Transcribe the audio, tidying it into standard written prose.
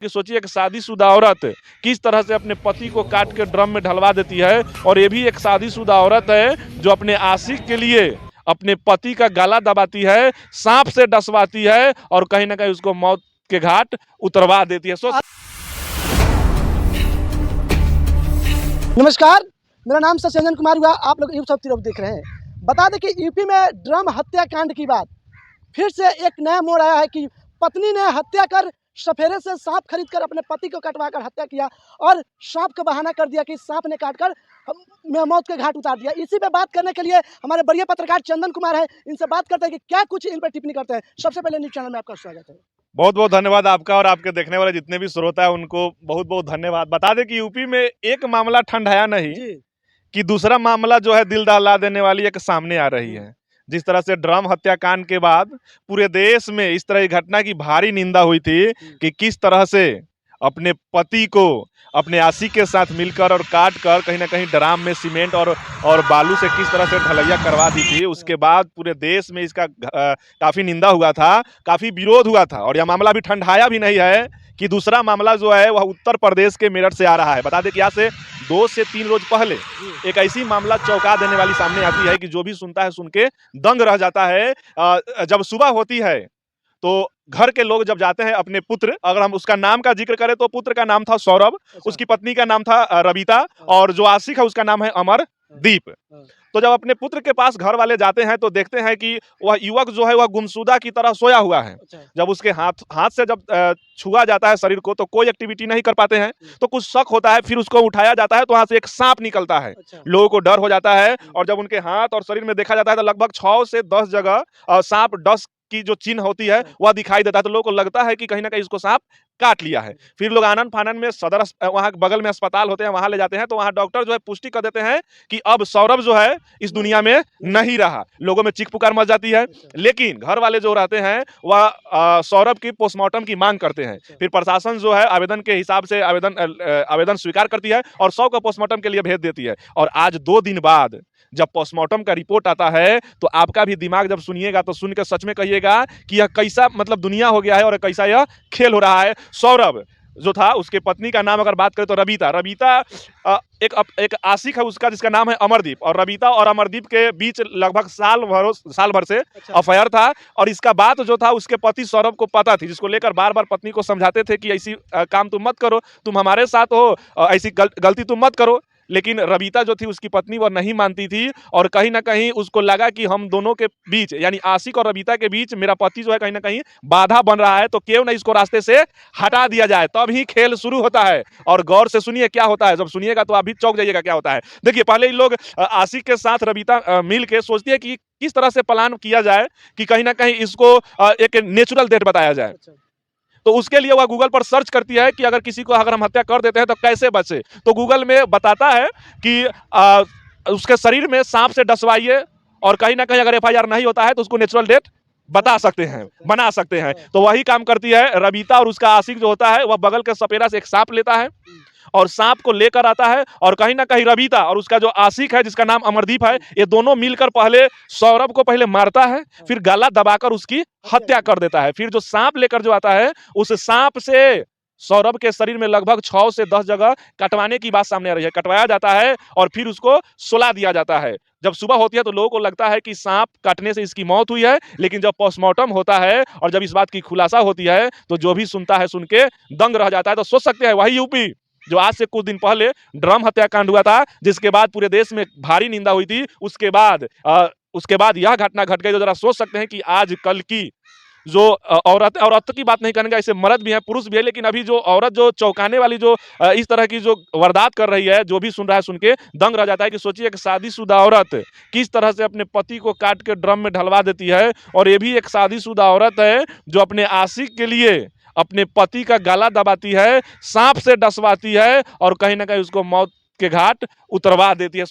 कि सोचिए एक शादीशुदा औरत किस तरह से अपने पति को काट के ड्रम में ढलवा देती है। और ये भी एक शादीशुदा औरत है जो अपने आशिक के लिए अपने पति का गला दबाती है, सांप से डसवाती है और कहीं ना कहीं उसको मौत के घाट उतरवा देती है। नमस्कार, मेरा नाम सत्येंद्र कुमार हुआ। आप लोग यूट्यूब तरफ देख रहे हैं। बता दें कि यूपी में ड्रम हत्याकांड की बात फिर से एक नया मोड़ आया है कि पत्नी ने हत्या कर सफेरे से सांप खरीदकर अपने पति को कटवाकर हत्या किया और सांप का बहाना कर दिया कि सांप ने काटकर मौत के घाट उतार दिया। इसी पे बात करने के लिए हमारे बढ़िया पत्रकार चंदन कुमार है, इनसे बात करते हैं कि क्या कुछ इन पर टिप्पणी करते हैं। सबसे पहले न्यूज़ चैनल में आपका स्वागत है। बहुत बहुत धन्यवाद आपका और आपके देखने वाले जितने भी श्रोता है उनको बहुत बहुत धन्यवाद। बता दें कि यूपी में एक मामला ठंडाया नहीं कि दूसरा मामला जो है दिल दहला देने वाली एक सामने आ रही है। जिस तरह से ड्रम हत्याकांड के बाद पूरे देश में इस तरह की घटना की भारी निंदा हुई थी कि किस तरह से अपने पति को अपने आशिक के साथ मिलकर और काट कर कहीं ना कहीं ड्राम में सीमेंट और बालू से किस तरह से ढलैया करवा दी थी। उसके बाद पूरे देश में इसका काफ़ी निंदा हुआ था, काफ़ी विरोध हुआ था। और यह मामला भी ठंडाया भी नहीं है कि दूसरा मामला जो है वह उत्तर प्रदेश के मेरठ से आ रहा है। बता दें कि यहाँ से 2 से 3 रोज पहले एक ऐसी मामला चौंका देने वाली सामने आती है कि जो भी सुनता है सुन के दंग रह जाता है। जब सुबह होती है तो घर के लोग जब जाते हैं अपने पुत्र, अगर हम उसका नाम का जिक्र करें तो पुत्र का नाम था सौरभ, उसकी पत्नी का नाम था रबीता और जो आशिक है उसका नाम है अमरदीप। तो जब अपने पुत्र के पास घर वाले जाते हैं तो देखते हैं कि वह युवक जो है वह गुमशुदा की तरह सोया हुआ है। जब उसके हाथ से जब छुआ जाता है शरीर को तो कोई एक्टिविटी नहीं कर पाते हैं। तो कुछ शक होता है, फिर उसको उठाया जाता है तो वहां से एक सांप निकलता है। लोगों को डर हो जाता है और जब उनके हाथ और शरीर में देखा जाता है तो लगभग 6 से 10 जगह सांप डस की जो चिन्ह होती है वह दिखाई देता है। तो लोगों को लगता है कि कहीं ना कहीं इसको सांप काट लिया है। फिर लोग आनन फानन में सदर वहां बगल में अस्पताल होते हैं, वहां ले जाते हैं तो वहां डॉक्टर जो है पुष्टि कर देते हैं कि अब सौरभ जो है इस दुनिया में नहीं रहा। लोगों में चीख पुकार मच जाती है, लेकिन घर वाले जो रहते हैं वह सौरभ की पोस्टमार्टम की मांग करते हैं। फिर प्रशासन जो है आवेदन के हिसाब से आवेदन स्वीकार करती है और 100 को पोस्टमार्टम के लिए भेज देती है। और आज 2 दिन बाद जब पोस्टमार्टम का रिपोर्ट आता है तो आपका भी दिमाग जब सुनिएगा तो सुन के सच में कहिएगा कि यह कैसा मतलब दुनिया हो गया है और कैसा यह खेल हो रहा है। सौरभ जो था उसके पत्नी का नाम अगर बात करें तो रबीता एक आशिक है उसका जिसका नाम है अमरदीप। और रबीता और अमरदीप के बीच लगभग साल भर से अफेयर था। और इसका बात जो था उसके पति सौरभ को पता थी, जिसको लेकर बार बार पत्नी को समझाते थे कि ऐसी काम तुम मत करो, तुम हमारे साथ हो, ऐसी गलती तुम मत करो। लेकिन रबीता जो थी उसकी पत्नी वह नहीं मानती थी और कहीं ना कहीं उसको लगा कि हम दोनों के बीच यानी आशिक और रबीता के बीच मेरा पति जो है कहीं ना कहीं बाधा बन रहा है, तो क्यों ना इसको रास्ते से हटा दिया जाए। तब ही खेल शुरू होता है। और गौर से सुनिए क्या होता है, जब सुनिएगा तो आप भी चौंक जाइएगा क्या होता है। देखिए, पहले इन लोग आशिक के साथ रबीता मिल के सोचती है कि किस तरह से प्लान किया जाए कि कहीं ना कहीं इसको एक नेचुरल डेथ बताया जाए। तो उसके लिए वह गूगल पर सर्च करती है कि अगर हम हत्या कर देते हैं तो कैसे बचे। तो गूगल में बताता है कि उसके शरीर में सांप से डसवाइए और कहीं ना कहीं अगर एफआईआर नहीं होता है तो उसको नेचुरल डेथ बना सकते हैं। तो वही काम करती है रबीता। और उसका आशिक जो होता है वह बगल के सपेरा से एक सांप लेता है और सांप को लेकर आता है और कहीं ना कहीं रबीता और उसका जो आशिक है जिसका नाम अमरदीप है, ये दोनों मिलकर पहले सौरभ को मारता है, फिर गला दबाकर उसकी हत्या कर देता है। फिर जो सांप लेकर जो आता है उस सांप से सौरभ के शरीर में लगभग 6 से 10 जगह कटवाने की बात सामने आ रही है। कटवाया जाता है और फिर उसको सुला दिया जाता है। जब सुबह होती है तो लोगों को लगता है कि सांप काटने से इसकी मौत हुई है, लेकिन जब पोस्टमार्टम होता है और जब इस बात की खुलासा होती है तो जो भी सुनता है सुन के दंग रह जाता है। तो सोच सकते हैं वही यूपी जो आज से कुछ दिन पहले ड्रम हत्याकांड हुआ था, जिसके बाद पूरे देश में भारी निंदा हुई थी, उसके बाद यह घटना घट गई। तो जरा सोच सकते हैं कि आज कल की जो औरत की बात नहीं करेंगे, ऐसे मर्द भी हैं, पुरुष भी है, लेकिन अभी जो औरत जो चौंकाने वाली जो इस तरह की जो वारदात कर रही है, जो भी सुन रहा है सुन के दंग रह जाता है कि सोचिए एक शादीशुदा औरत किस तरह से अपने पति को काट के ड्रम में ढलवा देती है। और ये भी एक शादीशुदा औरत है जो अपने आशिक के लिए अपने पति का गला दबाती है, सांप से डसवाती है और कहीं ना कहीं उसको मौत के घाट उतरवा देती है।